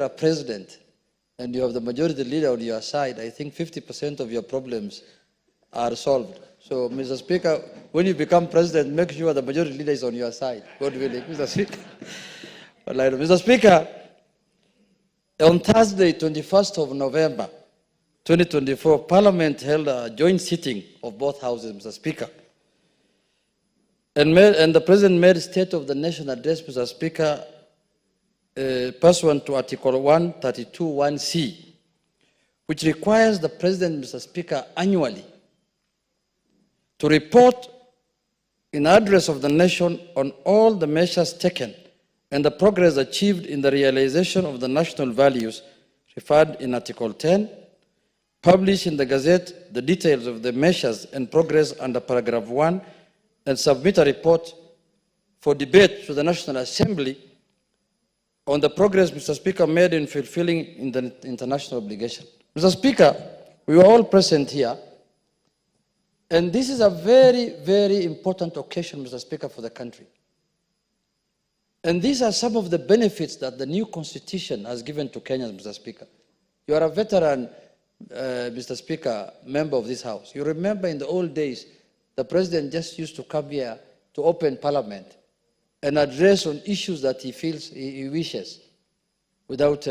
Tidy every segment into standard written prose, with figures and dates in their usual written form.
a president and you have the majority leader on your side, I think 50% of your problems are solved. So, Mr. Speaker, when you become president, make sure the majority leader is on your side. God willing, Mr. Speaker. Mr. Speaker, on Thursday, 21st of November, 2024, Parliament held a joint sitting of both houses, Mr. Speaker. And the President made a State of the Nation address, Mr. Speaker, pursuant to Article 132(1)(c), which requires the President, Mr. Speaker, annually to report in address of the nation on all the measures taken and the progress achieved in the realization of the national values referred in Article 10, publish in the Gazette the details of the measures and progress under paragraph 1, and submit a report for debate to the National Assembly on the progress, Mr. Speaker, made in fulfilling the international obligation. Mr. Speaker, we were all present here, and this is a very, very important occasion, Mr. Speaker, for the country. And these are some of the benefits that the new constitution has given to Kenyans, Mr. Speaker. You are a veteran, Mr. Speaker, member of this House. You remember in the old days, the President just used to come here to open Parliament and address on issues that he feels he wishes, without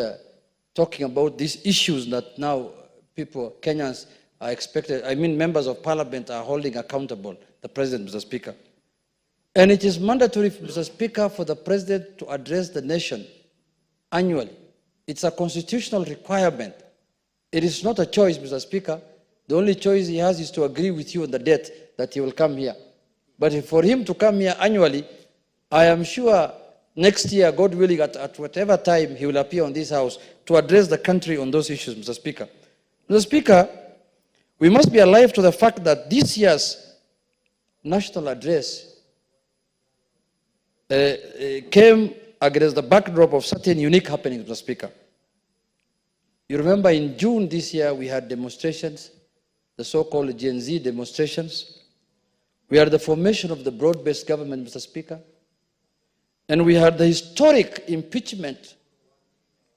talking about these issues that now people, Kenyans, are expected, members of Parliament are holding accountable the President, Mr. Speaker. And it is mandatory, Mr. Speaker, for the President to address the nation annually. It's a constitutional requirement. It is not a choice, Mr. Speaker. The only choice he has is to agree with you on the date that he will come here. But for him to come here annually, I am sure next year, God willing, at whatever time he will appear on this House to address the country on those issues, Mr. Speaker. Mr. Speaker, we must be alive to the fact that this year's national address came against the backdrop of certain unique happenings, Mr. Speaker. You remember in June this year, we had demonstrations, the so-called Gen Z demonstrations. We had the formation of the broad-based government, Mr. Speaker. And we had the historic impeachment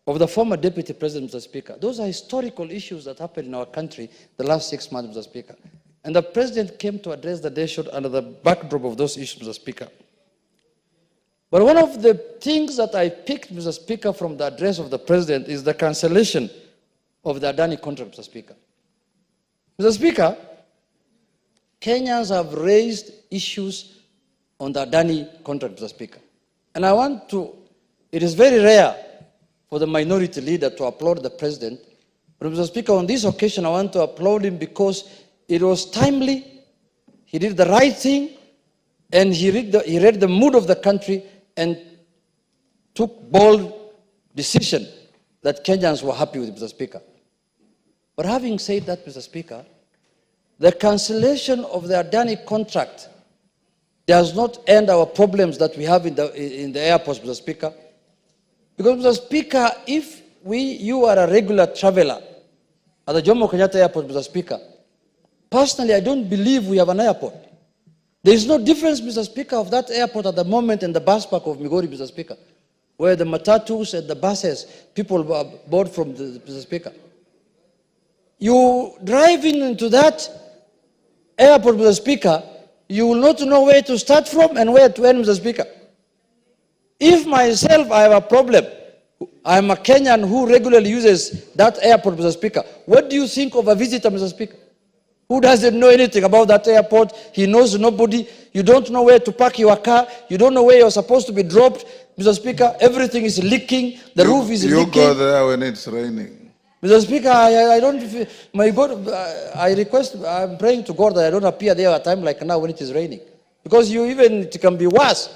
of the former Deputy President, Mr. Speaker. Those are historical issues that happened in our country the last 6 months, Mr. Speaker. And the President came to address the nation under the backdrop of those issues, Mr. Speaker. But one of the things that I picked, Mr. Speaker, from the address of the President is the cancellation of the Adani contract, Mr. Speaker. Mr. Speaker, Kenyans have raised issues on the Adani contract, Mr. Speaker. And I want to, it is very rare for the minority leader to applaud the President. But Mr. Speaker, on this occasion, I want to applaud him because it was timely, he did the right thing, and he read the mood of the country and took bold decision that Kenyans were happy with, Mr. Speaker. But having said that, Mr. Speaker, the cancellation of the Adani contract does not end our problems that we have in the airports, Mr. Speaker. Because, Mr. Speaker, if you are a regular traveler at the Jomo Kenyatta Airport, Mr. Speaker, personally, I don't believe we have an airport. There is no difference, Mr. Speaker, of that airport at the moment in the bus park of Migori, Mr. Speaker, where the matatus and the buses, people are board from, Mr. Speaker. You drive into that airport, Mr. Speaker, you will not know where to start from and where to end, Mr. Speaker. If myself, I have a problem, I'm a Kenyan who regularly uses that airport, Mr. Speaker. What do you think of a visitor, Mr. Speaker, who doesn't know anything about that airport? He knows nobody. You don't know where to park your car. You don't know where you're supposed to be dropped, Mr. Speaker. Everything is leaking. The roof is leaking. You go there when it's raining. Mr. Speaker, I don't, my God, I request, I'm praying to God that I don't appear there at a time like now when it is raining. Because it can be worse.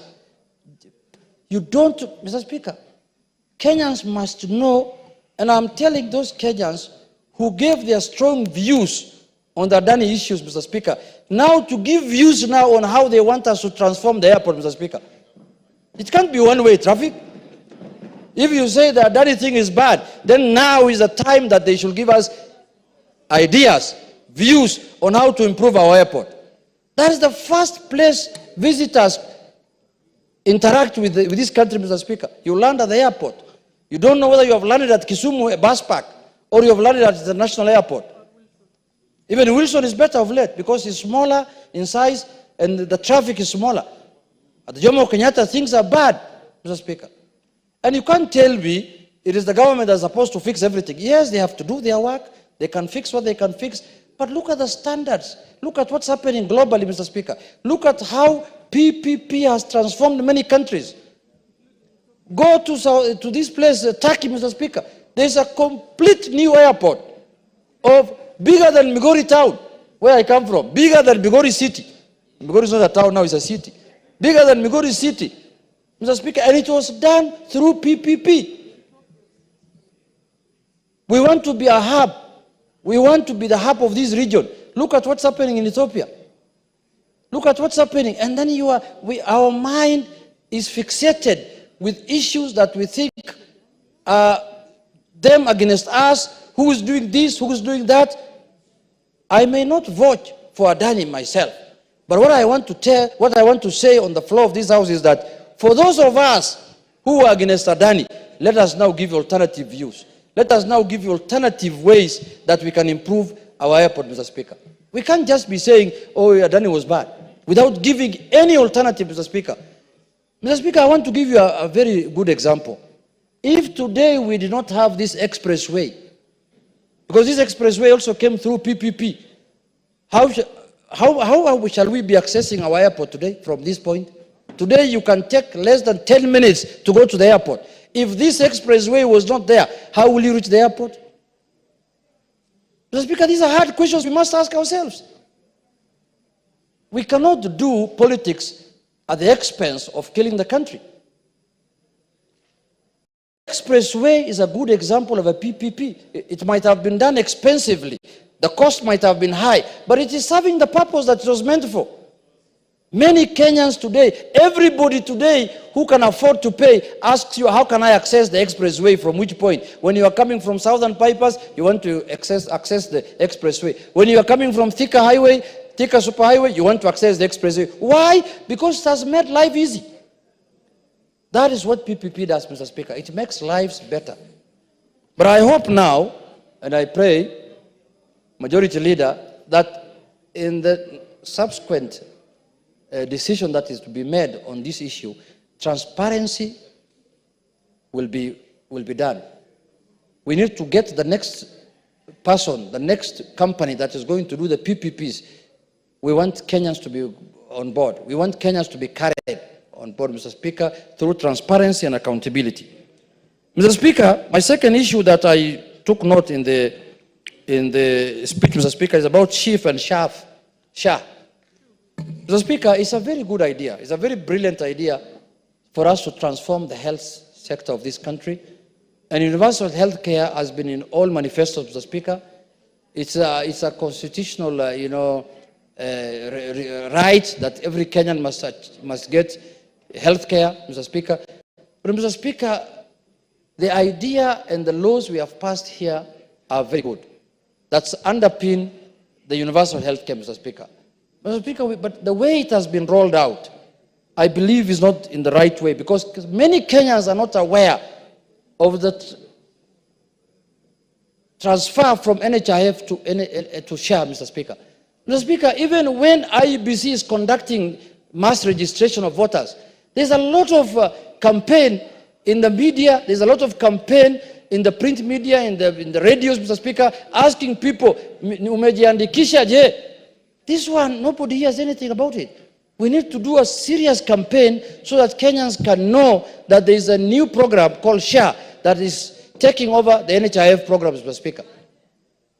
You don't, Mr. Speaker, Kenyans must know, and I'm telling those Kenyans who gave their strong views on the Adani issues, Mr. Speaker, now to give views now on how they want us to transform the airport, Mr. Speaker. It can't be one-way traffic. If you say that Adani thing is bad, then now is the time that they should give us ideas, views on how to improve our airport. That is the first place visitors interact with this country, Mr. Speaker. You land at the airport. You don't know whether you have landed at Kisumu bus park or you have landed at the national airport. Even Wilson is better of late because it's smaller in size and the traffic is smaller. At the Jomo Kenyatta, things are bad, Mr. Speaker. And you can't tell me it is the government that's supposed to fix everything. Yes, they have to do their work. They can fix what they can fix. But look at the standards. Look at what's happening globally, Mr. Speaker. Look at how PPP has transformed many countries. Go to this place, Turkey, Mr. Speaker. There's a complete new airport of bigger than Migori town, where I come from. Bigger than Migori city. Migori is not a town now, it's a city. Bigger than Migori city, Mr. Speaker. And it was done through PPP. We want to be a hub. We want to be the hub of this region. Look at what's happening in Ethiopia. Look at what's happening. And then our mind is fixated with issues that we think are them against us. Who is doing this? Who is doing that? I may not vote for Adani myself. But what I want to say on the floor of this house is that for those of us who are against Adani, let us now give alternative views. Let us now give you alternative ways that we can improve our airport, Mr. Speaker. We can't just be saying, oh, Adani was bad, without giving any alternative, Mr. Speaker. Mr. Speaker, I want to give you a very good example. If today we did not have this expressway, because this expressway also came through PPP, how shall we be accessing our airport today from this point? Today you can take less than 10 minutes to go to the airport. If this expressway was not there, how will you reach the airport? Mr. Speaker, these are hard questions we must ask ourselves. We cannot do politics at the expense of killing the country. Expressway is a good example of a PPP. It might have been done expensively. The cost might have been high, but it is serving the purpose that it was meant for. Many Kenyans today, everybody today who can afford to pay asks you, how can I access the expressway, from which point? When you are coming from Southern Bypass, you want to access the expressway. When you are coming from Thika Highway, Thika Superhighway, you want to access the expressway. Why? Because it has made life easy. That is what PPP does, Mr. Speaker. It makes lives better. But I hope now, and I pray, Majority Leader, that in the subsequent decision that is to be made on this issue, transparency will be done. We need to get the next person, the next company that is going to do the PPPs. We want Kenyans to be on board. We want Kenyans to be carried on board, Mr. Speaker, through transparency and accountability. Mr. Speaker, my second issue that I took note in the speech, Mr. Speaker, is about chief and Shah. Mr. Speaker, it's a very good idea. It's a very brilliant idea for us to transform the health sector of this country. And universal health care has been in all manifestos, Mr. Speaker. It's a constitutional, right that every Kenyan must get health care, Mr. Speaker. But, Mr. Speaker, the idea and the laws we have passed here are very good. That's underpin the universal health care, Mr. Speaker. Mr. Speaker, but the way it has been rolled out, I believe is not in the right way, because many Kenyans are not aware of the transfer from NHIF to SHA, Mr. Speaker. Mr. Speaker, even when IEBC is conducting mass registration of voters, there's a lot of campaign in the media, there's a lot of campaign in the print media, in the radios, Mr. Speaker, asking people, umejiandikisha je? This one, nobody hears anything about it. We need to do a serious campaign so that Kenyans can know that there is a new program called SHA that is taking over the NHIF programs, Mr. Speaker.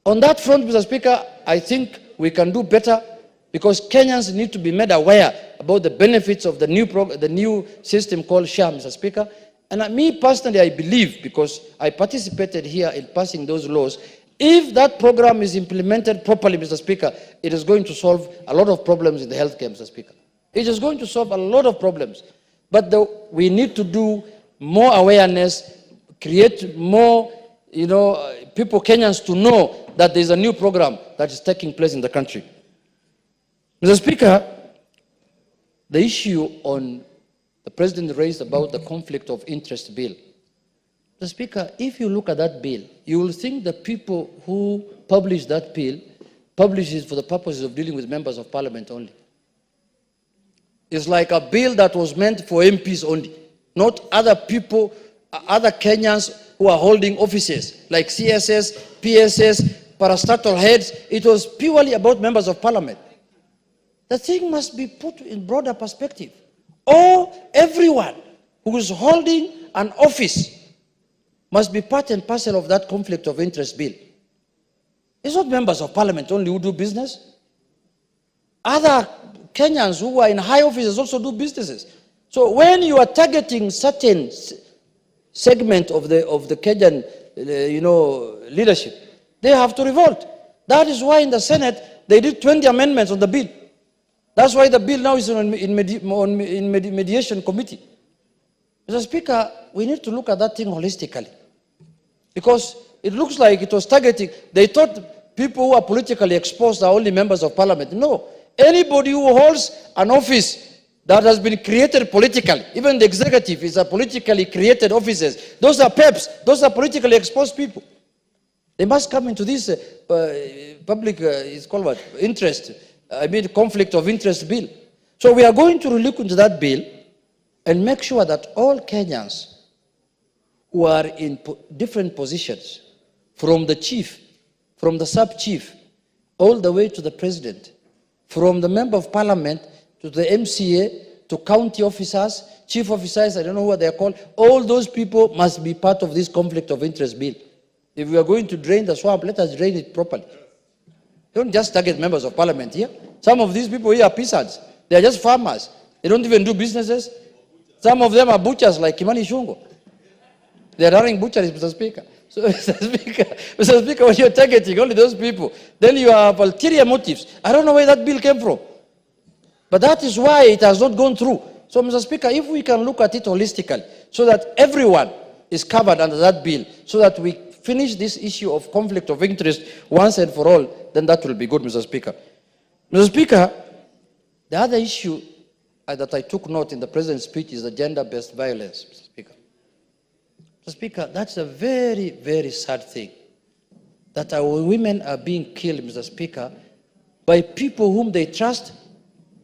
On that front, Mr. Speaker, I think we can do better, because Kenyans need to be made aware about the benefits of the new system called SHA, Mr. Speaker. And me personally, I believe, because I participated here in passing those laws, if that program is implemented properly, Mr. Speaker, it is going to solve a lot of problems in the healthcare, Mr. Speaker. It is going to solve a lot of problems. But we need to do more awareness, create more, people, Kenyans, to know that there is a new program that is taking place in the country. Mr. Speaker, the issue on the President raised about the conflict of interest bill. Mr. Speaker, if you look at that bill, you will think the people who published that bill published it for the purposes of dealing with members of parliament only. It's like a bill that was meant for MPs only, not other people, other Kenyans who are holding offices like CSS, PSS, parastatal heads. It was purely about members of parliament. The thing must be put in broader perspective. Everyone who is holding an office must be part and parcel of that conflict of interest bill. It's not members of parliament only who do business. Other Kenyans who are in high offices also do businesses. So when you are targeting certain segment of the Kenyan leadership, they have to revolt. That is why in the Senate they did 20 amendments on the bill. That's why the bill now is in mediation committee. Mr. Speaker, we need to look at that thing holistically, because it looks like it was targeting. They thought people who are politically exposed are only members of parliament. No, anybody who holds an office that has been created politically, even the executive is a politically created offices. Those are PEPs, those are politically exposed people. They must come into this public, it's called what? Conflict of interest bill. So we are going to look into that bill and make sure that all Kenyans who are in different positions, from the chief, from the sub-chief, all the way to the president, from the member of parliament to the MCA, to county officers, chief officers, I don't know what they are called, all those people must be part of this conflict of interest bill. If we are going to drain the swamp, let us drain it properly. Don't just target members of parliament here. Some of these people here are peasants. They are just farmers. They don't even do businesses. Some of them are butchers like Kimani Shungo. They are running butcheries, Mr. Speaker. So, Mr. Speaker, when you're targeting only those people, then you have ulterior motives. I don't know where that bill came from. But that is why it has not gone through. So, Mr. Speaker, if we can look at it holistically, so that everyone is covered under that bill, so that we finish this issue of conflict of interest once and for all, then that will be good, Mr. Speaker. Mr. Speaker, the other issue that I took note in the President's speech is the gender-based violence, Mr. Speaker. Mr. Speaker, that's a very, very sad thing, that our women are being killed, Mr. Speaker, by people whom they trust,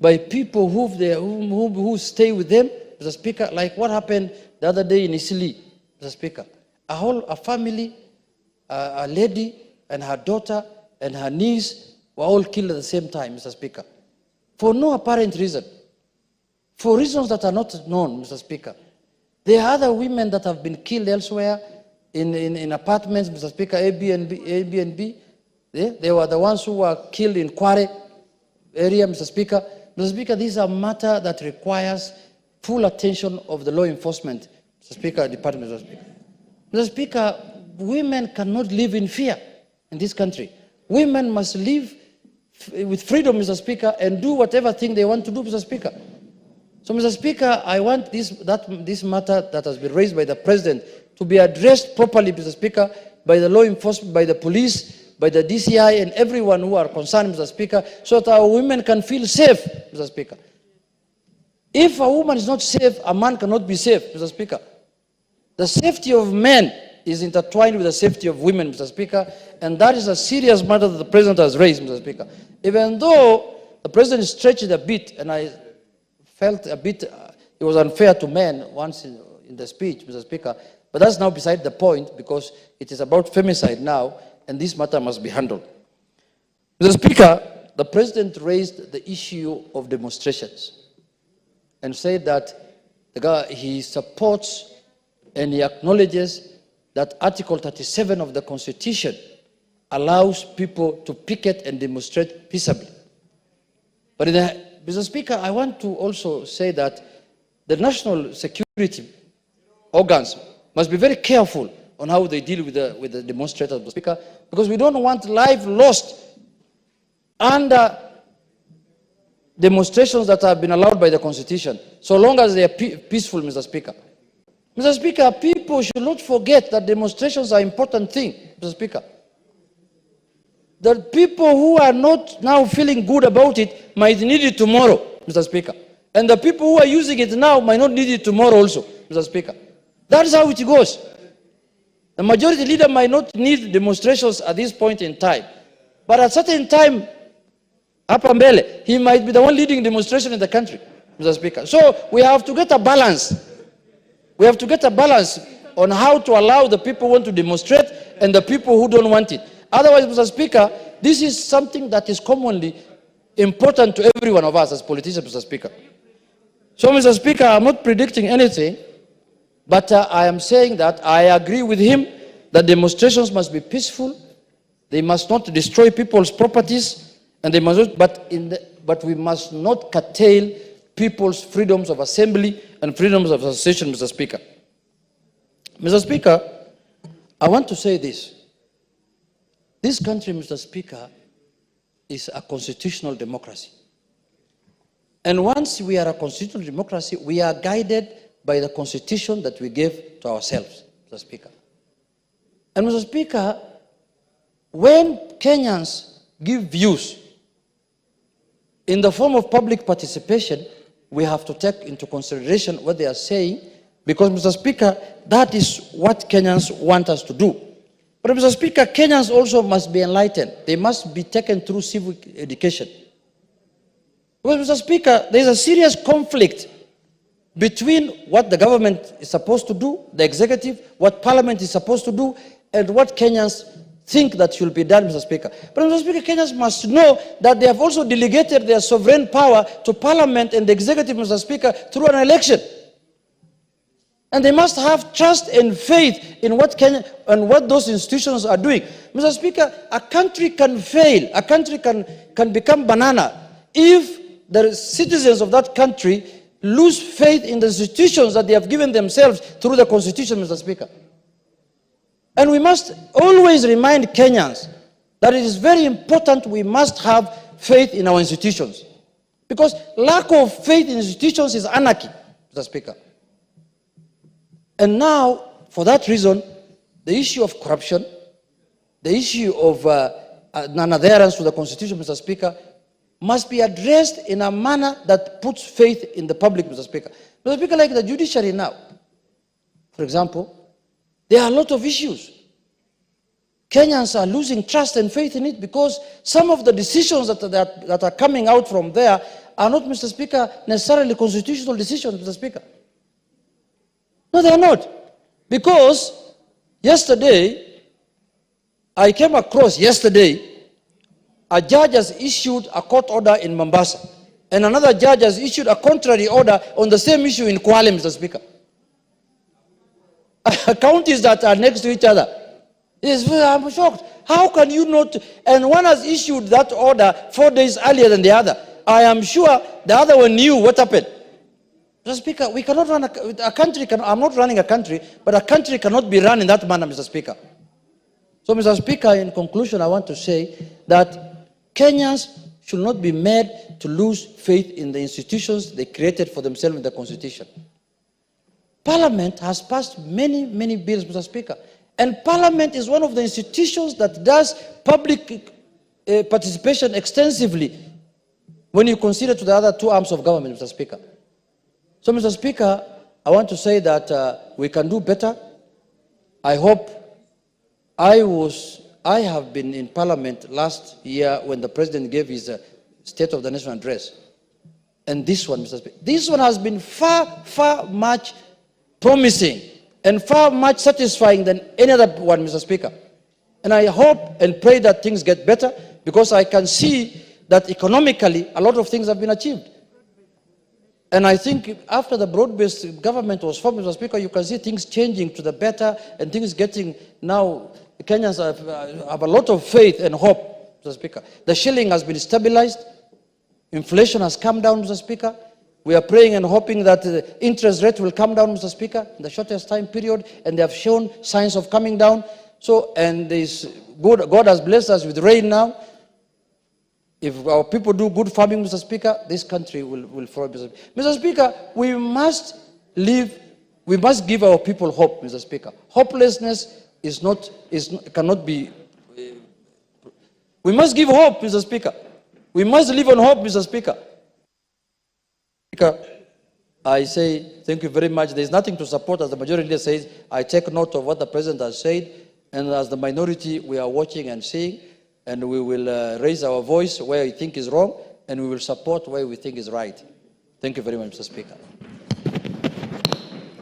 by people who stay with them, Mr. Speaker, like what happened the other day in Isili, Mr. Speaker. A family, a lady and her daughter and her niece were all killed at the same time, Mr. Speaker, for no apparent reason, for reasons that are not known, Mr. Speaker. There are other women that have been killed elsewhere in apartments, Mr. Speaker, Airbnb. They were the ones who were killed in Kware area, Mr. Speaker. Mr. Speaker, this is a matter that requires full attention of the law enforcement, Mr. Speaker, Department, Mr. Speaker. Mr. Speaker, women cannot live in fear in this country. Women must live with freedom, Mr. Speaker, and do whatever thing they want to do, Mr. Speaker. So, Mr. Speaker, I want this matter that has been raised by the President to be addressed properly, Mr. Speaker, by the law enforcement, by the police, by the DCI, and everyone who are concerned, Mr. Speaker, so that our women can feel safe, Mr. Speaker. If a woman is not safe, a man cannot be safe, Mr. Speaker. The safety of men is intertwined with the safety of women, Mr. Speaker, and that is a serious matter that the President has raised, Mr. Speaker. Even though the President stretched it a bit, and I felt a bit, it was unfair to men once in the speech, Mr. Speaker, but that's now beside the point, because it is about femicide now, and this matter must be handled. Mr. Speaker, the President raised the issue of demonstrations and said that he supports and he acknowledges that Article 37 of the Constitution allows people to picket and demonstrate peaceably. But Mr. Speaker, I want to also say that the national security organs must be very careful on how they deal with the demonstrators, Mr. Speaker, because we don't want life lost under demonstrations that have been allowed by the Constitution, so long as they are peaceful, Mr. Speaker. Mr. Speaker, people should not forget that demonstrations are an important thing, Mr. Speaker. The people who are not now feeling good about it might need it tomorrow, Mr. Speaker. And the people who are using it now might not need it tomorrow also, Mr. Speaker. That is how it goes. The majority leader might not need demonstrations at this point in time. But at a certain time, hapa mbele, he might be the one leading demonstration in the country, Mr. Speaker. So we have to get a balance. We have to get a balance on how to allow the people who want to demonstrate and the people who don't want it. Otherwise, Mr. Speaker, this is something that is commonly important to every one of us as politicians, Mr. Speaker. So, Mr. Speaker, I'm not predicting anything, but I am saying that I agree with him that demonstrations must be peaceful. They must not destroy people's properties, and they must not, but we must not curtail people's freedoms of assembly and freedoms of association, Mr. Speaker. Mr. Speaker, I want to say this. This country, Mr. Speaker, is a constitutional democracy. And once we are a constitutional democracy, we are guided by the constitution that we gave to ourselves, Mr. Speaker. And Mr. Speaker, when Kenyans give views in the form of public participation, we have to take into consideration what they are saying, because, Mr. Speaker, that is what Kenyans want us to do. But, Mr. Speaker, Kenyans also must be enlightened. They must be taken through civic education. Because, Mr. Speaker, there is a serious conflict between what the government is supposed to do, the executive, what Parliament is supposed to do, and what Kenyans think that should be done, Mr. Speaker. But, Mr. Speaker, Kenyans must know that they have also delegated their sovereign power to Parliament and the executive, Mr. Speaker, through an election. And they must have trust and faith in what Kenya and what those institutions are doing. Mr. Speaker, a country can fail, a country can become banana if the citizens of that country lose faith in the institutions that they have given themselves through the Constitution, Mr. Speaker. And we must always remind Kenyans that it is very important we must have faith in our institutions. Because lack of faith in institutions is anarchy, Mr. Speaker. And now, for that reason, the issue of corruption, the issue of non-adherence to the Constitution, Mr. Speaker, must be addressed in a manner that puts faith in the public, Mr. Speaker. Mr. Speaker, like the judiciary now, for example, there are a lot of issues. Kenyans are losing trust and faith in it because some of the decisions that are coming out from there are not, Mr. Speaker, necessarily constitutional decisions, Mr. Speaker. No, they are not. Because yesterday, I came across a judge has issued a court order in Mombasa, and another judge has issued a contrary order on the same issue in Kwale, Mr. Speaker. Counties that are next to each other. Yes, I'm shocked. How can you not? And one has issued that order 4 days earlier than the other. I am sure the other one knew what happened. Mr. Speaker, we cannot run a country. I'm not running a country, but a country cannot be run in that manner, Mr. Speaker. So, Mr. Speaker, in conclusion, I want to say that Kenyans should not be made to lose faith in the institutions they created for themselves in the Constitution. Parliament has passed many, many bills, Mr. Speaker. And Parliament is one of the institutions that does public participation extensively when you consider to the other two arms of government, Mr. Speaker. So, Mr. Speaker, I want to say that we can do better. I hope I have been in Parliament last year when the President gave his State of the Nation address. And this one, Mr. Speaker, this one has been far much promising and far much satisfying than any other one, Mr. Speaker. And I hope and pray that things get better, because I can see that economically a lot of things have been achieved. And I think after the broad-based government was formed, Mr. Speaker, you can see things changing to the better and things getting now, Kenyans have a lot of faith and hope, Mr. Speaker. The shilling has been stabilized. Inflation has come down, Mr. Speaker. We are praying and hoping that the interest rate will come down, Mr. Speaker, in the shortest time period, and they have shown signs of coming down. So, and God has blessed us with rain now. If our people do good farming, Mr. Speaker, this country will flourish. Mr. Speaker, we must give our people hope, Mr. Speaker. Hopelessness cannot be. We must give hope, Mr. Speaker. We must live on hope, Mr. Speaker. I say thank you very much. There is nothing to support, as the majority leader says. I take note of what the president has said, and as the minority, we are watching and seeing, and we will raise our voice where we think is wrong, and we will support where we think is right. Thank you very much, Mr. Speaker.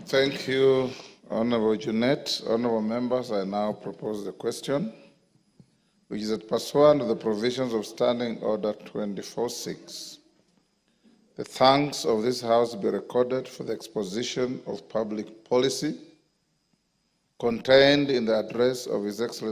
Thank you, Honorable Junet. Honorable members, I now propose the question, which is that pursuant to the provisions of Standing Order 24.6, the thanks of this House be recorded for the exposition of public policy contained in the address of His Excellency